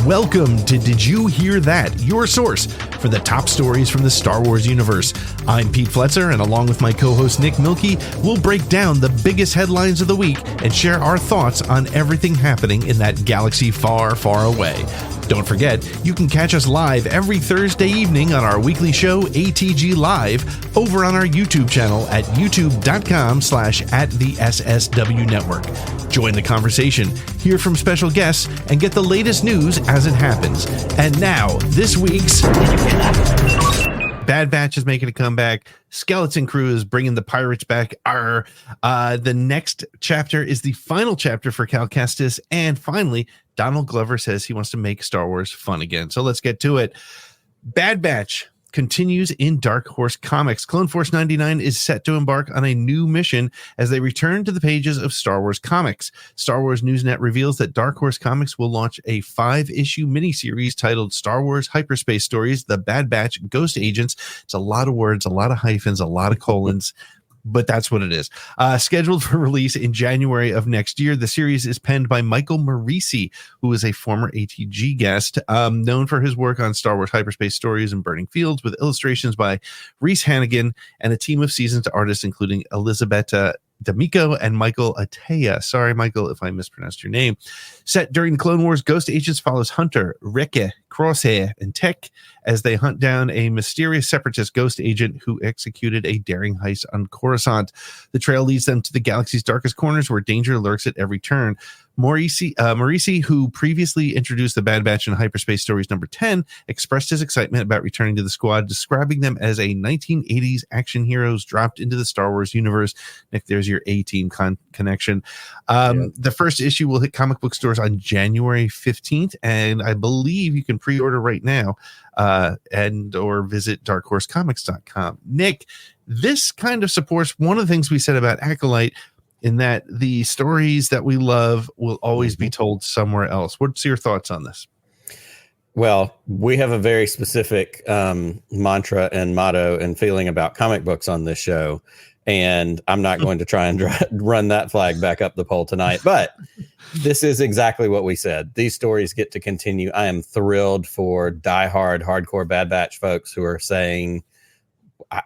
Welcome to Did You Hear That? Your source for the top stories from the Star Wars universe. I'm Pete Fletzer, and along with my co-host Nick Milkey, we'll break down the biggest headlines of the week and share our thoughts on everything happening in that galaxy far, far away. Don't forget, you can catch us live every Thursday evening on our weekly show, ATGLive, over on our YouTube channel at youtube.com/@the-SSW Network. Join the conversation, hear from special guests, and get the latest news as it happens. And now, this week's Bad Batch is making a comeback. Skeleton Crew is bringing the pirates back. The next chapter is the final chapter for Cal Kestis. And finally, Donald Glover says he wants to make Star Wars fun again. So let's get to it. Bad Batch continues in Dark Horse Comics. Clone Force 99 is set to embark on a new mission as they return to the pages of Star Wars Comics. Star Wars Newsnet reveals that Dark Horse Comics will launch a 5-issue miniseries titled Star Wars Hyperspace Stories, The Bad Batch Ghost Agents. It's a lot of words, a lot of hyphens, a lot of colons, but that's what it is. Scheduled for release in January of next year, the series is penned by Michael Morisi, who is a former ATG guest, known for his work on Star Wars Hyperspace Stories and Burning Fields, with illustrations by Reese Hannigan and a team of seasoned artists, including Elizabetta D'Amico and Michael Atea. Sorry, Michael, if I mispronounced your name. Set during the Clone Wars, Ghost Agents follows Hunter, Reke, Crosshair, and Tech as they hunt down a mysterious separatist ghost agent who executed a daring heist on Coruscant. The trail leads them to the galaxy's darkest corners where danger lurks at every turn. Morisi, who previously introduced the Bad Batch in Hyperspace Stories number 10, expressed his excitement about returning to the squad, describing them as a 1980s action heroes dropped into the Star Wars universe. Nick, there's your A-Team connection. The first issue will hit comic book stores on January 15th, and I believe you can pre-order right now or visit darkhorsecomics.com. Nick, this kind of supports one of the things we said about Acolyte, in that the stories that we love will always be told somewhere else. What's your thoughts on this? Well, we have a very specific mantra and motto and feeling about comic books on this show, and I'm not going to try and run that flag back up the pole tonight, but this is exactly what we said. These stories get to continue. I am thrilled for diehard, hardcore Bad Batch folks who are saying,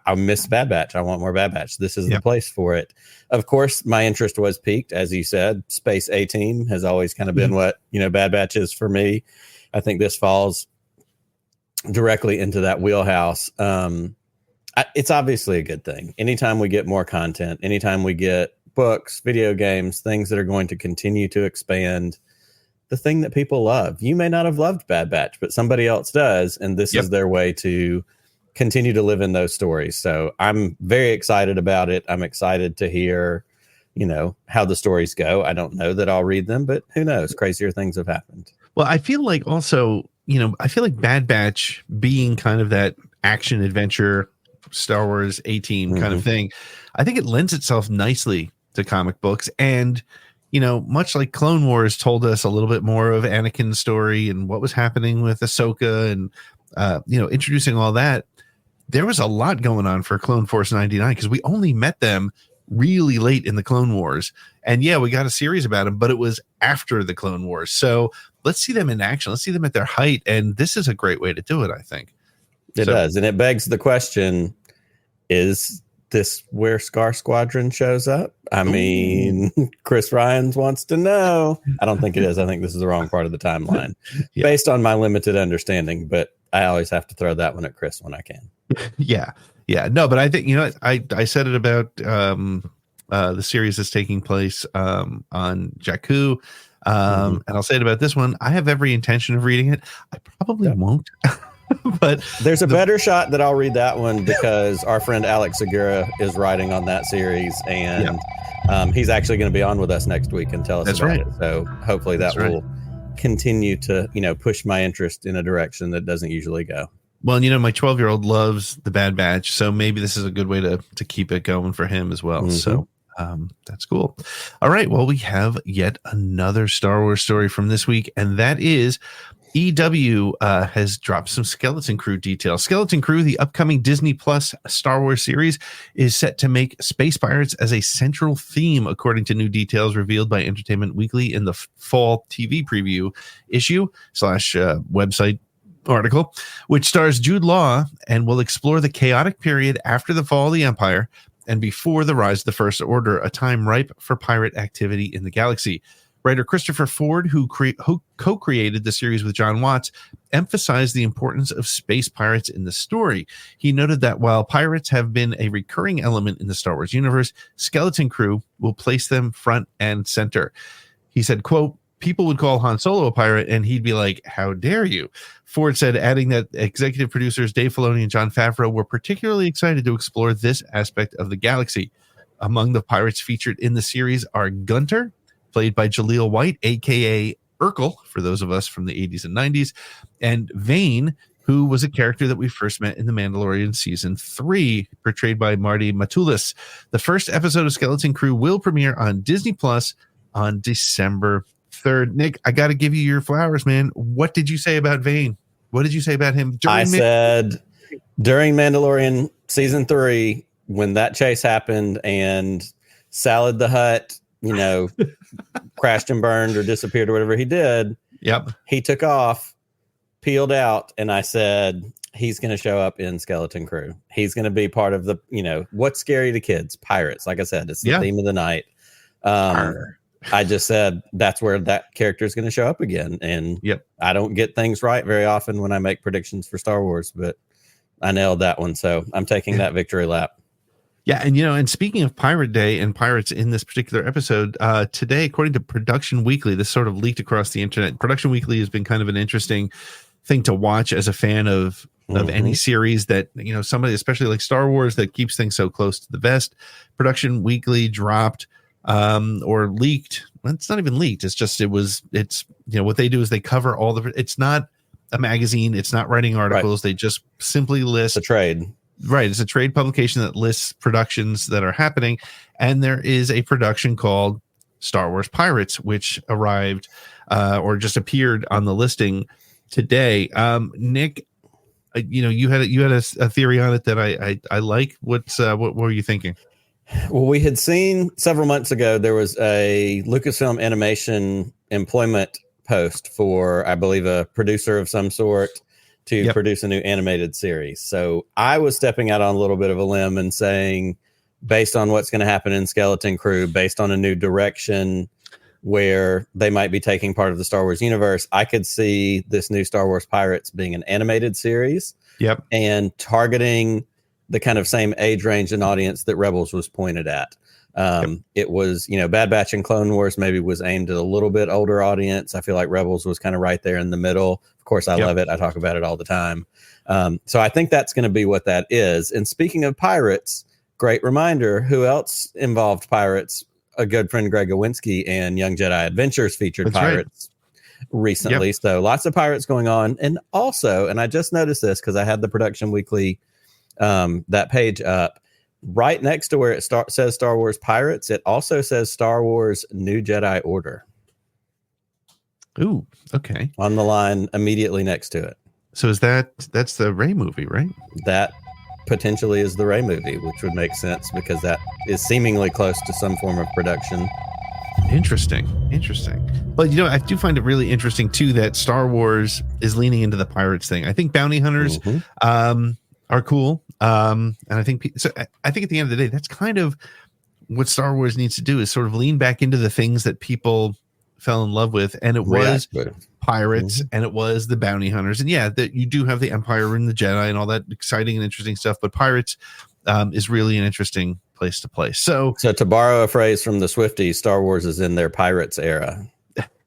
I miss Bad Batch. I want more Bad Batch. This is the place for it. Of course, my interest was piqued, as you said. Space A-Team has always kind of been what, Bad Batch is for me. I think this falls directly into that wheelhouse. It's obviously a good thing. Anytime we get more content, anytime we get books, video games, things that are going to continue to expand the thing that people love. You may not have loved Bad Batch, but somebody else does, and this is their way to continue to live in those stories. So I'm very excited about it. I'm excited to hear, how the stories go. I don't know that I'll read them, but who knows? Crazier things have happened. Well, I feel like also, I feel like Bad Batch being kind of that action adventure Star Wars A-Team kind of thing, I think it lends itself nicely to comic books. And, much like Clone Wars told us a little bit more of Anakin's story and what was happening with Ahsoka and, introducing all that, there was a lot going on for Clone Force 99 because we only met them really late in the Clone Wars. And we got a series about them, but it was after the Clone Wars. So let's see them in action. Let's see them at their height. And this is a great way to do it, I think. It does. And it begs the question, is this where Scar Squadron shows up? I mean, Chris Ryans wants to know. I don't think it is. I think this is the wrong part of the timeline based on my limited understanding, but I always have to throw that one at Chris when I can. Yeah. No, but I think, I said it about the series that's taking place on Jakku. And I'll say it about this one. I have every intention of reading it. I probably won't. But there's a better shot that I'll read that one because our friend Alex Segura is writing on that series, and he's actually going to be on with us next week and tell us about it. So hopefully that will continue to, push my interest in a direction that doesn't usually go. Well, my 12-year-old loves the Bad Batch, so maybe this is a good way to keep it going for him as well. So that's cool. All right. Well, we have yet another Star Wars story from this week, and that is EW has dropped some Skeleton Crew details. Skeleton Crew, the upcoming Disney Plus Star Wars series, is set to make space pirates as a central theme, according to new details revealed by Entertainment Weekly in the fall TV preview issue / website article, which stars Jude Law and will explore the chaotic period after the fall of the Empire and before the rise of the First Order, a time ripe for pirate activity in the galaxy. Writer Christopher Ford, who co-created the series with John Watts, emphasized the importance of space pirates in the story. He noted that while pirates have been a recurring element in the Star Wars universe, Skeleton Crew will place them front and center. He said, quote, people would call Han Solo a pirate, and he'd be like, how dare you? Ford said, adding that executive producers Dave Filoni and Jon Favreau were particularly excited to explore this aspect of the galaxy. Among the pirates featured in the series are Gunter, played by Jaleel White, a.k.a. Urkel, for those of us from the 80s and 90s, and Vane, who was a character that we first met in The Mandalorian Season 3, portrayed by Marty Matulis. The first episode of Skeleton Crew will premiere on Disney Plus on December 3rd. Nick, I got to give you your flowers, man. What did you say about Vane? What did you say about him? Said during Mandalorian Season 3, when that chase happened and Salad the Hutt, crashed and burned or disappeared or whatever he did. Yep. He took off, peeled out, and I said, he's going to show up in Skeleton Crew. He's going to be part of the, what's scary to kids? Pirates. Like I said, it's the theme of the night. I just said that's where that character is going to show up again. And I don't get things right very often when I make predictions for Star Wars, but I nailed that one. So I'm taking that victory lap. Yeah, and speaking of Pirate Day and pirates in this particular episode, today, according to Production Weekly, this sort of leaked across the internet. Production Weekly has been kind of an interesting thing to watch as a fan of any series that, somebody, especially like Star Wars, that keeps things so close to the vest. Production Weekly dropped or leaked. Well, it's not even leaked. It's what they do is they cover all it's not a magazine. It's not writing articles. Right. They just simply list a trade. Right. It's a trade publication that lists productions that are happening. And there is a production called Star Wars Pirates, which arrived or just appeared on the listing today. Nick, you had a theory on it that I like. What were you thinking? Well, we had seen several months ago, there was a Lucasfilm Animation employment post for, I believe, a producer of some sort to produce a new animated series. So I was stepping out on a little bit of a limb and saying, based on what's going to happen in Skeleton Crew, based on a new direction where they might be taking part of the Star Wars universe, I could see this new Star Wars Pirates being an animated series. Yep. And targeting the kind of same age range and audience that Rebels was pointed at. It was, Bad Batch and Clone Wars maybe was aimed at a little bit older audience. I feel like Rebels was kind of right there in the middle. Of course, I love it. I talk about it all the time. So I think that's going to be what that is. And speaking of pirates, great reminder, who else involved pirates? A good friend, Greg Owinski, and Young Jedi Adventures featured pirates recently. So lots of pirates going on. And also, and I just noticed this because I had the Production Weekly that page up right next to where it says Star Wars Pirates. It also says Star Wars New Jedi Order. Ooh, okay. On the line immediately next to it. So that's the Rey movie, right? That potentially is the Rey movie, which would make sense because that is seemingly close to some form of production. Interesting. But I do find it really interesting too that Star Wars is leaning into the pirates thing. I think bounty hunters are cool. And I think at the end of the day, that's kind of what Star Wars needs to do, is sort of lean back into the things that people fell in love with. And it was pirates and it was the bounty hunters. And that you do have the Empire and the Jedi and all that exciting and interesting stuff. But pirates is really an interesting place to play. So to borrow a phrase from the Swifties, Star Wars is in their pirates era.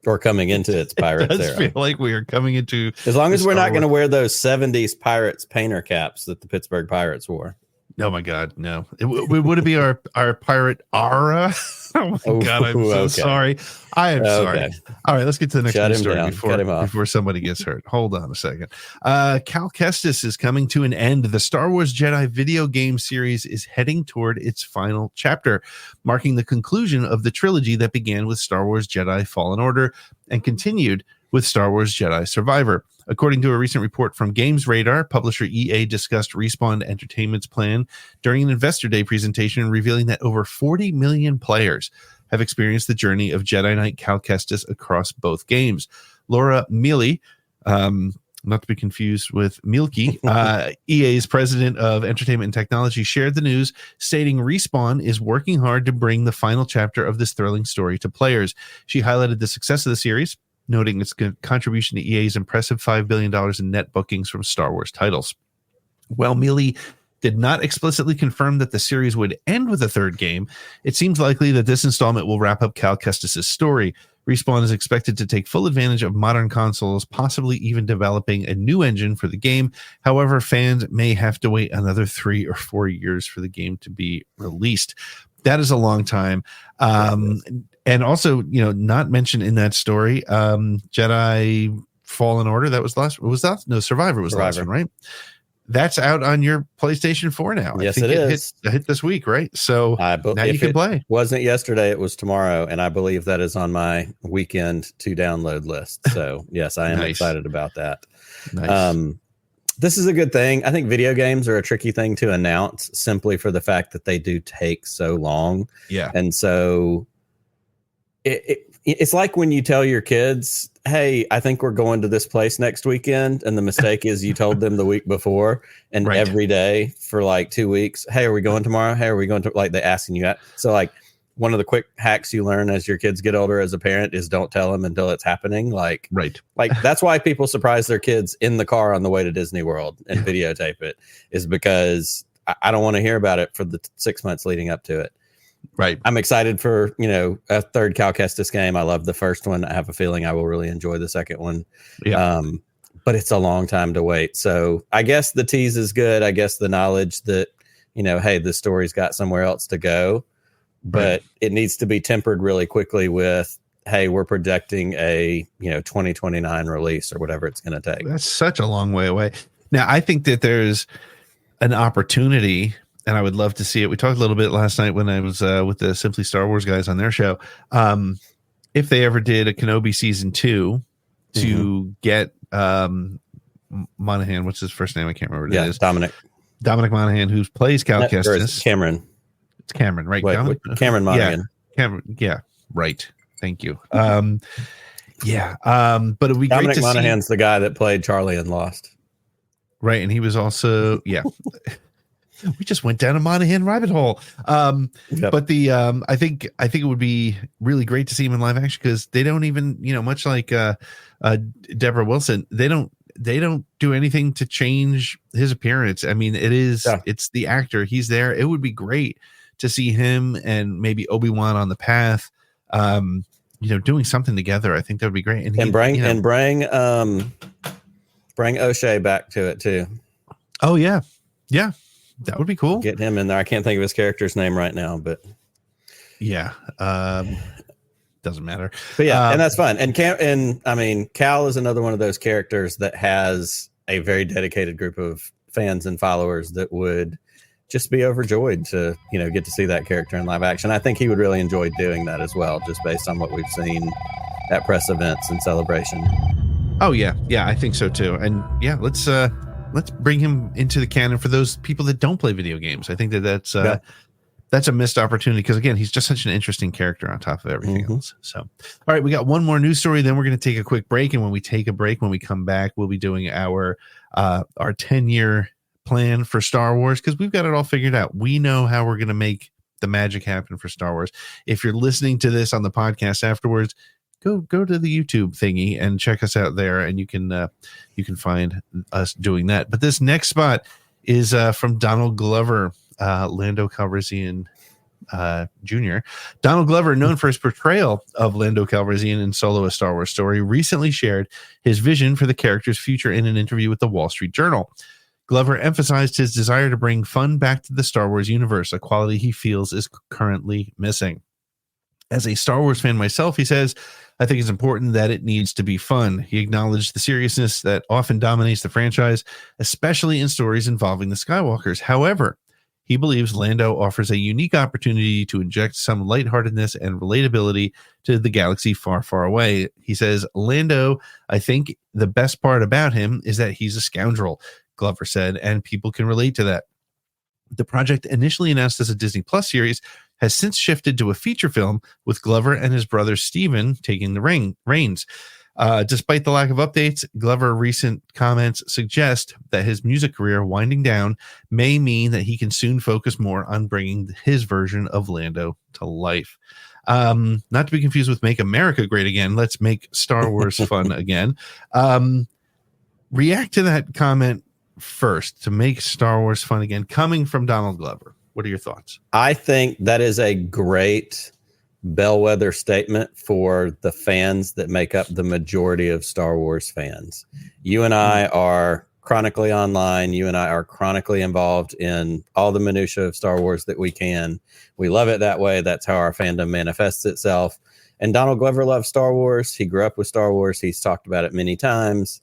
Or coming into its pirates era. I feel like we are coming into. As long as we're not going to wear those 70s pirates painter caps that the Pittsburgh Pirates wore. Oh my God, no! Would it be our pirate aura? Oh my God, I'm so sorry. I am sorry. All right, let's get to the next news story before somebody gets hurt. Hold on a second. Cal Kestis is coming to an end. The Star Wars Jedi video game series is heading toward its final chapter, marking the conclusion of the trilogy that began with Star Wars Jedi Fallen Order and continued with Star Wars Jedi Survivor. According to a recent report from Games Radar, publisher EA discussed Respawn Entertainment's plan during an Investor Day presentation, revealing that over 40 million players have experienced the journey of Jedi Knight Cal Kestis across both games. Laura Mealy, not to be confused with Milky, EA's president of entertainment and technology, shared the news, stating Respawn is working hard to bring the final chapter of this thrilling story to players. She highlighted the success of the series, noting its contribution to EA's impressive $5 billion in net bookings from Star Wars titles. While Mealy did not explicitly confirm that the series would end with a third game, it seems likely that this installment will wrap up Cal Kestis' story. Respawn is expected to take full advantage of modern consoles, possibly even developing a new engine for the game. However, fans may have to wait another 3 or 4 years for the game to be released. That is a long time. And also, not mentioned in that story, Jedi Fallen Order, that was last. Was that? No, Survivor was the last one, right? That's out on your PlayStation 4 now. Yes, it is. Hit this week, right? So now you can play. Wasn't yesterday, it was tomorrow, and I believe that is on my weekend to download list. So yes, I am excited about that. Nice. This is a good thing. I think video games are a tricky thing to announce simply for the fact that they do take so long. Yeah. And so it's like when you tell your kids, hey, I think we're going to this place next weekend. And the mistake is you told them the week before, and every day for like 2 weeks, hey, are we going tomorrow? Hey, are we going to, like, they asking you that. So like one of the quick hacks you learn as your kids get older as a parent is don't tell them until it's happening. Like that's why people surprise their kids in the car on the way to Disney World and videotape it, is because I don't want to hear about it for the 6 months leading up to it. Right. I'm excited for, a third Cal Kestis game. I love the first one. I have a feeling I will really enjoy the second one. Yeah. But it's a long time to wait. So I guess the tease is good. I guess the knowledge that, hey, the story's got somewhere else to go, but it needs to be tempered really quickly with, hey, we're projecting a, 2029 release or whatever it's going to take. That's such a long way away. Now, I think that there's an opportunity, and I would love to see it. We talked a little bit last night when I was with the Simply Star Wars guys on their show. If they ever did a Kenobi season 2 to get Monahan, what's his first name? I can't remember what it is. Dominic Monahan, who plays Cal Kestis. Cameron. It's Cameron, right? Cameron Monahan. Yeah, right. Thank you. But it would be Dominic great to Monahan's see. the guy that played Charlie in Lost. Right, and he was also, we just went down a Monahan rabbit hole. But I think it would be really great to see him in live action, because they don't even, much like Deborah Wilson, they don't do anything to change his appearance. I mean, it's the actor. He's there. It would be great to see him and maybe Obi-Wan on the path, doing something together. I think that would be great. And bring O'Shea back to it too. Oh yeah. That would be cool. Get him in there. I can't think of his character's name right now, but doesn't matter. But and that's fun. And Cal is another one of those characters that has a very dedicated group of fans and followers that would just be overjoyed to, get to see that character in live action. I think he would really enjoy doing that as well, just based on what we've seen at press events and Celebration. Oh yeah, I think so too. And let's bring him into the canon for those people that don't play video games. I think that's a missed opportunity, because again, he's just such an interesting character on top of everything else. So, all right, we got one more news story, then we're going to take a quick break. And when we take a break, when we come back, we'll be doing our 10-year plan for Star Wars, because we've got it all figured out. We know how we're going to make the magic happen for Star Wars. If you're listening to this on the podcast afterwards, go to the YouTube thingy and check us out there, and you can find us doing that. But this next spot is from Donald Glover, Lando Calrissian Jr. Donald Glover, known for his portrayal of Lando Calrissian in Solo: A Star Wars Story, recently shared his vision for the character's future in an interview with the Wall Street Journal. Glover emphasized his desire to bring fun back to the Star Wars universe, a quality he feels is currently missing. As a Star Wars fan myself, he says, I think it's important that it needs to be fun. He acknowledged the seriousness that often dominates the franchise, especially in stories involving the Skywalkers. However, He believes Lando offers a unique opportunity to inject some lightheartedness and relatability to the galaxy far, far away. He says, Lando, I think the best part about him is that he's a scoundrel, Glover said, and people can relate to that. The project, initially announced as a Disney Plus series, has since shifted to a feature film with Glover and his brother Steven taking the reins. Despite the lack of updates, Glover's recent comments suggest that his music career winding down may mean that he can soon focus more on bringing his version of Lando to life. Not to be confused with Make America Great Again. Let's make Star Wars fun again. React to that comment first, to make Star Wars fun again, coming from Donald Glover. What are your thoughts? I think that is a great bellwether statement for the fans that make up the majority of Star Wars fans. You and I are chronically online. You and I are chronically involved in all the minutia of Star Wars that we can. We love it that way. That's how our fandom manifests itself. And Donald Glover loves Star Wars. He grew up with Star Wars. He's talked about it many times.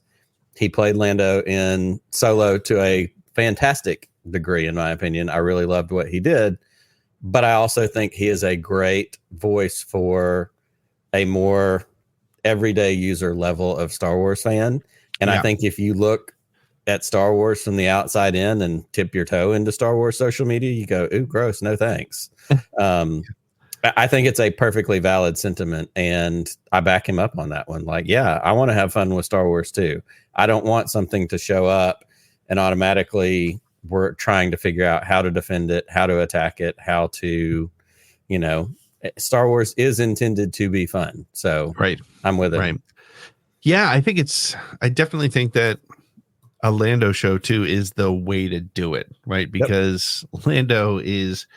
He played Lando in Solo to a fantastic degree, in my opinion. I really loved what he did. But I also think he is a great voice for a more everyday user level of Star Wars fan. And I think if you look at Star Wars from the outside in and tip your toe into Star Wars social media, you go, ooh, gross, no thanks. I think it's a perfectly valid sentiment, and I back him up on that one. Like, yeah, I want to have fun with Star Wars too. I don't want something to show up and automatically we're trying to figure out how to defend it, how to attack it, how to, Star Wars is intended to be fun. So I'm with it. Right. Yeah, I definitely think that a Lando show too is the way to do it, right? Because Lando he's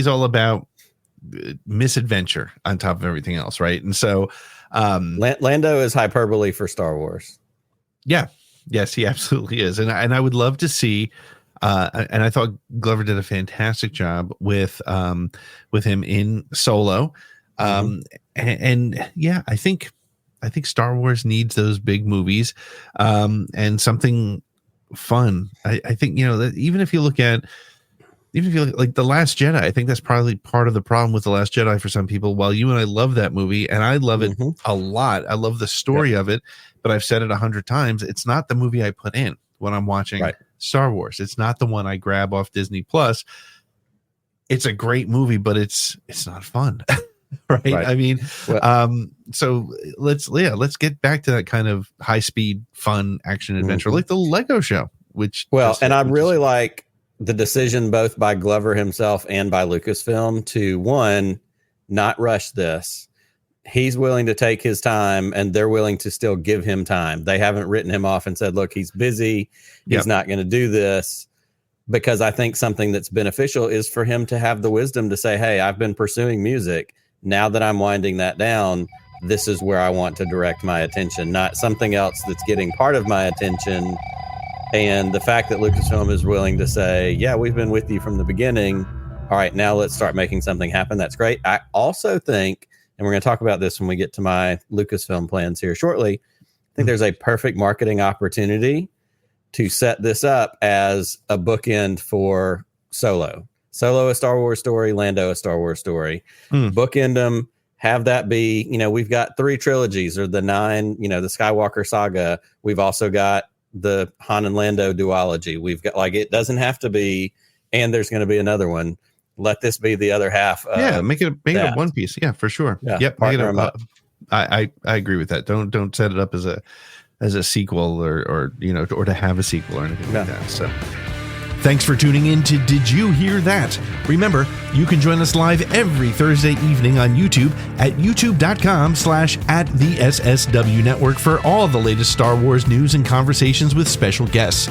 all about misadventure on top of everything else, right? And so Lando is hyperbole for Star Wars. Yeah. Yes, he absolutely is. And I would love to see and I thought Glover did a fantastic job with him in Solo. And yeah, I think Star Wars needs those big movies and something fun. I think, that even if you look like The Last Jedi, I think that's probably part of the problem with The Last Jedi for some people. While you and I love that movie, and I love it a lot, I love the story of it, but I've said it 100 times, it's not the movie I put in when I'm watching Star Wars. It's not the one I grab off Disney Plus. It's a great movie, but it's not fun. Right? I mean, so let's get back to that kind of high speed, fun action adventure, like the Lego show, and I really like the decision both by Glover himself and by Lucasfilm to, one, not rush this. He's willing to take his time and they're willing to still give him time. They haven't written him off and said, look, he's busy. He's not going to do this, because I think something that's beneficial is for him to have the wisdom to say, hey, I've been pursuing music. Now that I'm winding that down, this is where I want to direct my attention, not something else that's getting part of my attention. And the fact that Lucasfilm is willing to say, yeah, we've been with you from the beginning. All right, now let's start making something happen. That's great. I also think, and we're going to talk about this when we get to my Lucasfilm plans here shortly, I think there's a perfect marketing opportunity to set this up as a bookend for Solo. Solo, a Star Wars story, Lando, a Star Wars story. Bookend them, have that be, we've got 3 trilogies, or the 9, the Skywalker saga. We've also got the Han and Lando duology. We've got, it doesn't have to be, and there's going to be another one. Let this be the other half. Make it a one piece. Yeah, for sure. Yeah, yep. I agree with that. Don't set it up as a sequel or to have a sequel or anything like that. So thanks for tuning in to Did You Hear That? Remember, you can join us live every Thursday evening on YouTube at youtube.com/@the SSW Network for all the latest Star Wars news and conversations with special guests.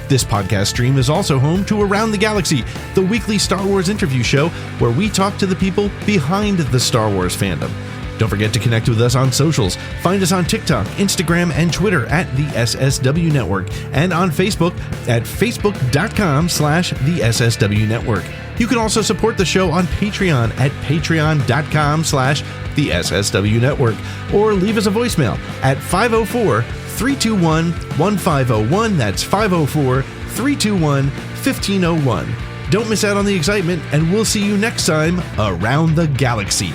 This podcast stream is also home to Around the Galaxy, the weekly Star Wars interview show where we talk to the people behind the Star Wars fandom. Don't forget to connect with us on socials. Find us on TikTok, Instagram, and Twitter at the SSW Network, and on Facebook at facebook.com/the SSW Network. You can also support the show on Patreon at patreon.com/the SSW Network, or leave us a voicemail at 504-321-1501. That's 504-321-1501. Don't miss out on the excitement, and we'll see you next time around the galaxy.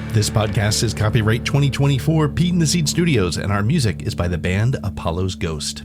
This podcast is copyright 2024 Pete and the Seed Studios, and our music is by the band Apollo's Ghost.